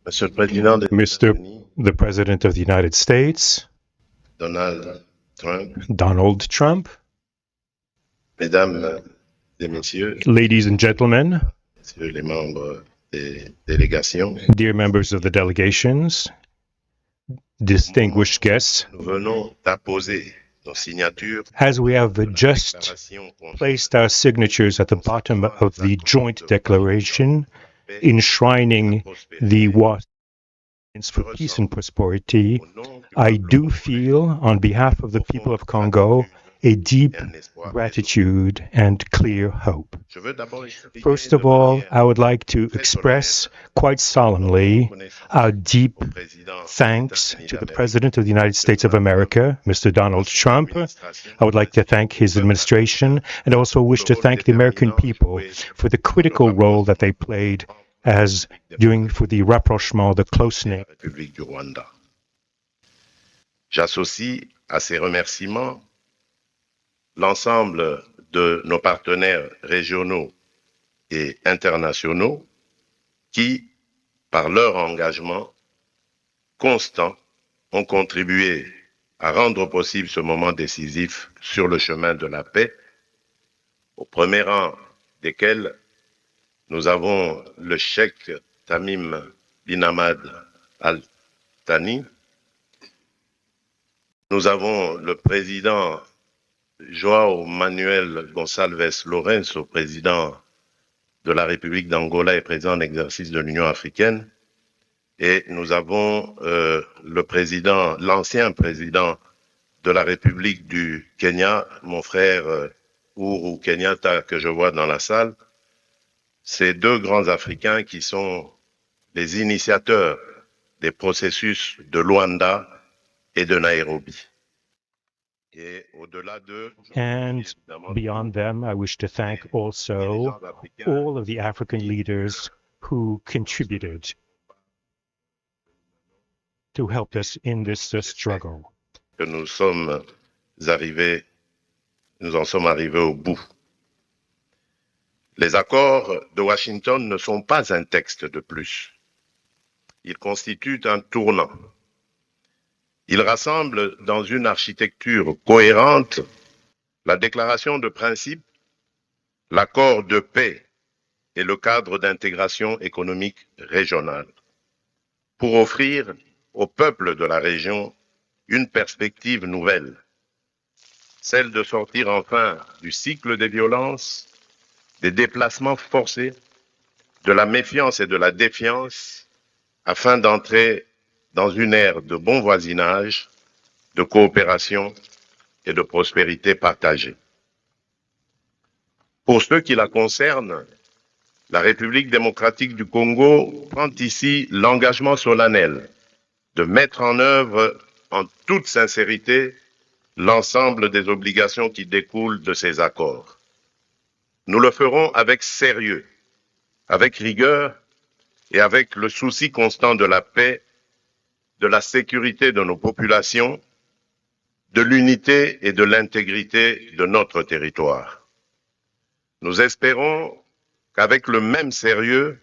Monsieur le Président des Mr. États-Unis, the President of the United States, Donald Trump, Donald Trump, Mesdames et Messieurs, ladies and gentlemen, Messieurs les membres des délégations, dear members of the delegations, distinguished guests, nous venons d'apposer nos signatures as we have just déclaration conjointe placed our signatures at the bottom of the joint declaration enshrining the Washington for Peace and Prosperity, au nom du I peuple do congolais, feel, on behalf of the people of Congo, a deep et un espoir gratitude and clear hope. Je veux d'abord exprimer First de of all, manière I would like to très express solennelle quite solemnly our deep au président des thanks États-Unis to the d'Amérique, President of the United States of America, Mr. Donald Trump. I would like to thank his administration and also wish to thank the American people for the critical role that they played as for the rapprochement, the closening. République du Rwanda. J'associe à ces remerciements l'ensemble de nos partenaires régionaux et internationaux qui, par leur engagement constant, ont contribué à rendre possible ce moment décisif sur le chemin de la paix, au premier rang desquels nous avons le cheikh Tamim bin Hamad Al Thani, nous avons le président João Manuel Gonçalves Lourenço, président de la République d'Angola et président en exercice de l'Union africaine, et nous avons l'ancien président de la République du Kenya, mon frère Uhuru Kenyatta, que je vois dans la salle. Ces deux grands Africains qui sont les initiateurs des processus de Luanda et de Nairobi. Et au-delà d'eux, And beyond them, I wish to thank also all of the African leaders who contributed to help us in this struggle. que nous en sommes arrivés au bout. Les accords de Washington ne sont pas un texte de plus. Ils constituent un tournant. Ils rassemblent dans une architecture cohérente la déclaration de principe, l'accord de paix et le cadre d'intégration économique régionale pour offrir aux peuples de la région une perspective nouvelle, celle de sortir enfin du cycle des violences, des déplacements forcés, de la méfiance et de la défiance, afin d'entrer dans une ère de bon voisinage, de coopération et de prospérité partagée. Pour ceux qui la concernent, la République démocratique du Congo prend ici l'engagement solennel de mettre en œuvre en toute sincérité l'ensemble des obligations qui découlent de ces accords. Nous le ferons avec sérieux, avec rigueur et avec le souci constant de la paix, de la sécurité de nos populations, de l'unité et de l'intégrité de notre territoire. Nous espérons qu'avec le même sérieux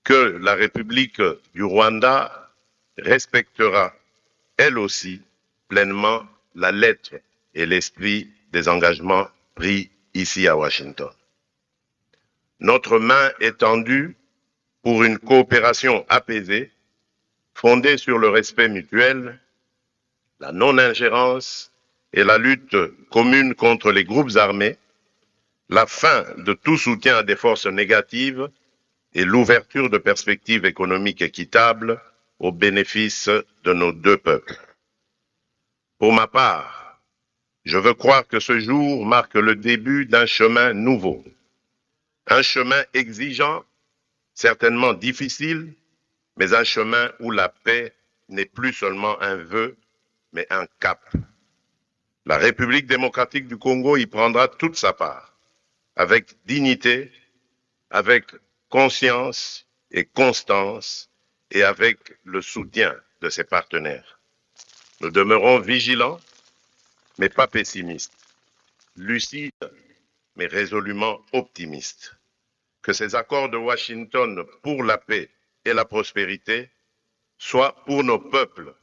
que la République du Rwanda respectera, elle aussi, pleinement la lettre et l'esprit des engagements pris ici à Washington. Notre main est tendue pour une coopération apaisée, fondée sur le respect mutuel, la non-ingérence et la lutte commune contre les groupes armés, la fin de tout soutien à des forces négatives et l'ouverture de perspectives économiques équitables au bénéfice de nos deux peuples. Pour ma part, je veux croire que ce jour marque le début d'un chemin nouveau, un chemin exigeant, certainement difficile, mais un chemin où la paix n'est plus seulement un vœu, mais un cap. La République démocratique du Congo y prendra toute sa part, avec dignité, avec conscience et constance, et avec le soutien de ses partenaires. Nous demeurons vigilants, mais pas pessimistes, lucides, mais résolument optimistes. Que ces accords de Washington pour la paix et la prospérité, soit pour nos peuples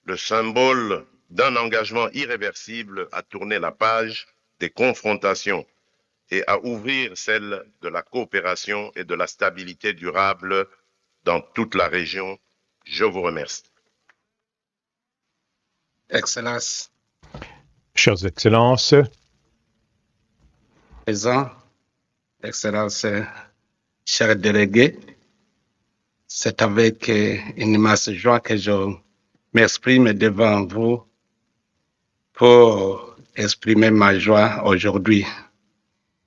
le symbole d'un engagement irréversible à tourner la page des confrontations et à ouvrir celle de la coopération et de la stabilité durable dans toute la région. Je vous remercie. Excellences, Chères Excellences, Président, Excellences, chers délégués, c'est avec une immense joie que je m'exprime devant vous pour exprimer ma joie aujourd'hui.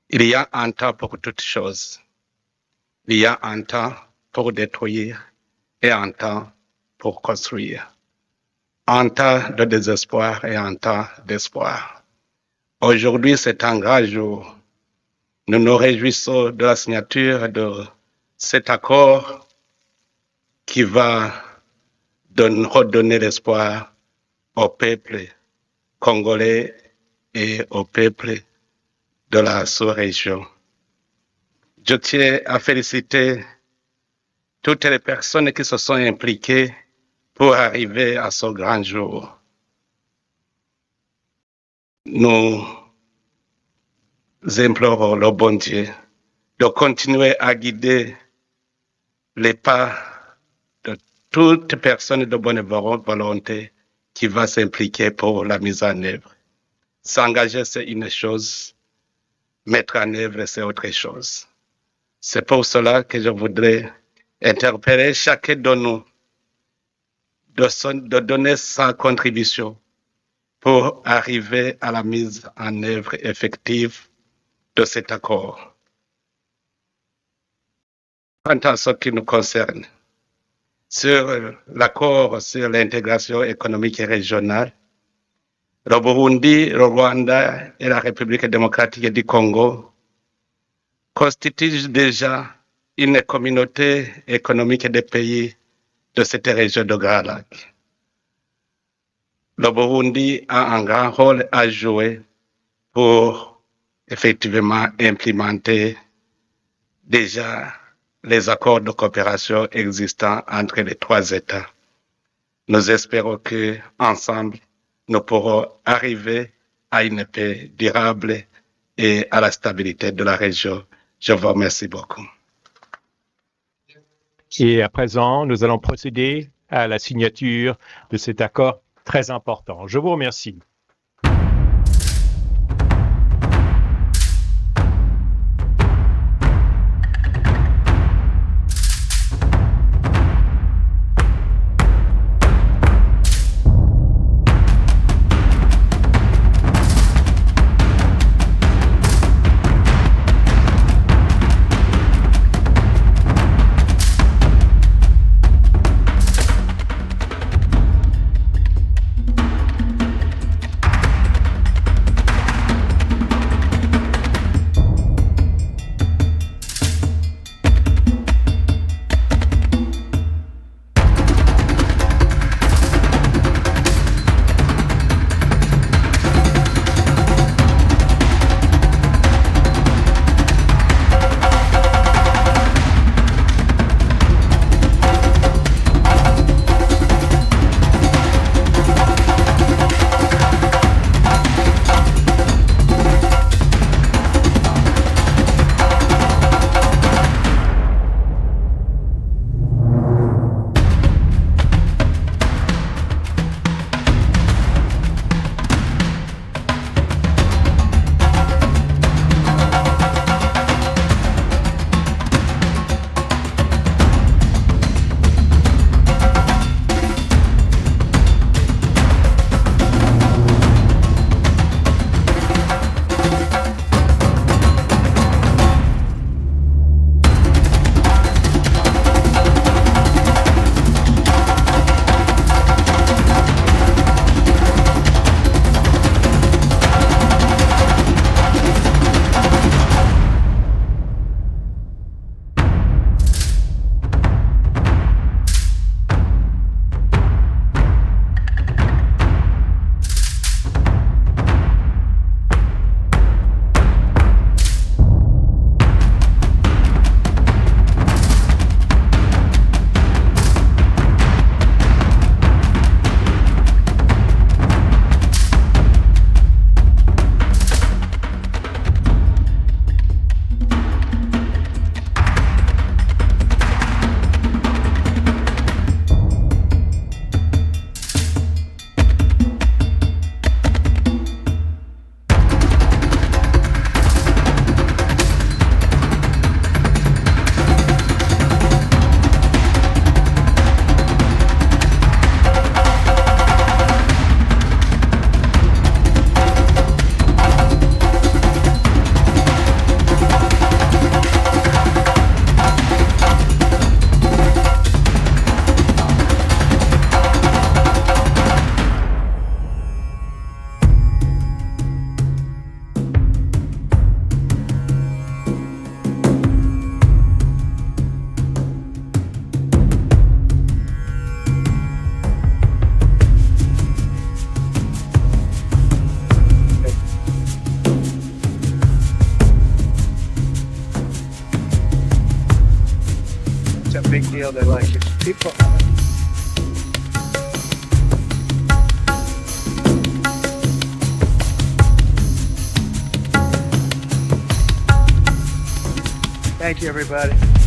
Il y a un temps pour toutes choses. Il y a un temps pour détruire et un temps pour construire. Un temps de désespoir et un temps d'espoir. Aujourd'hui, c'est un grand jour. Nous nous réjouissons de la signature de cet accord qui va redonner l'espoir au peuple congolais et au peuple de la sous-région. Je tiens à féliciter toutes les personnes qui se sont impliquées pour arriver à ce grand jour. Nous implorons le bon Dieu de continuer à guider les pas de toute personne de bonne volonté qui va s'impliquer pour la mise en œuvre. S'engager, c'est une chose, mettre en œuvre, c'est autre chose. C'est pour cela que je voudrais interpeller chacun de nous de donner sa contribution pour arriver à la mise en œuvre effective de cet accord. Quant à ce qui nous concerne, sur l'accord sur l'intégration économique et régionale, le Burundi, le Rwanda et la République démocratique du Congo constituent déjà une communauté économique des pays de cette région de Grand Lac. Le Burundi a un grand rôle à jouer pour effectivement implémenter déjà les accords de coopération existants entre les trois États. Nous espérons que ensemble, nous pourrons arriver à une paix durable et à la stabilité de la région. Je vous remercie beaucoup. et à présent, nous allons procéder à la signature de cet accord très important. Je vous remercie. feel they like it. People. Thank you, everybody.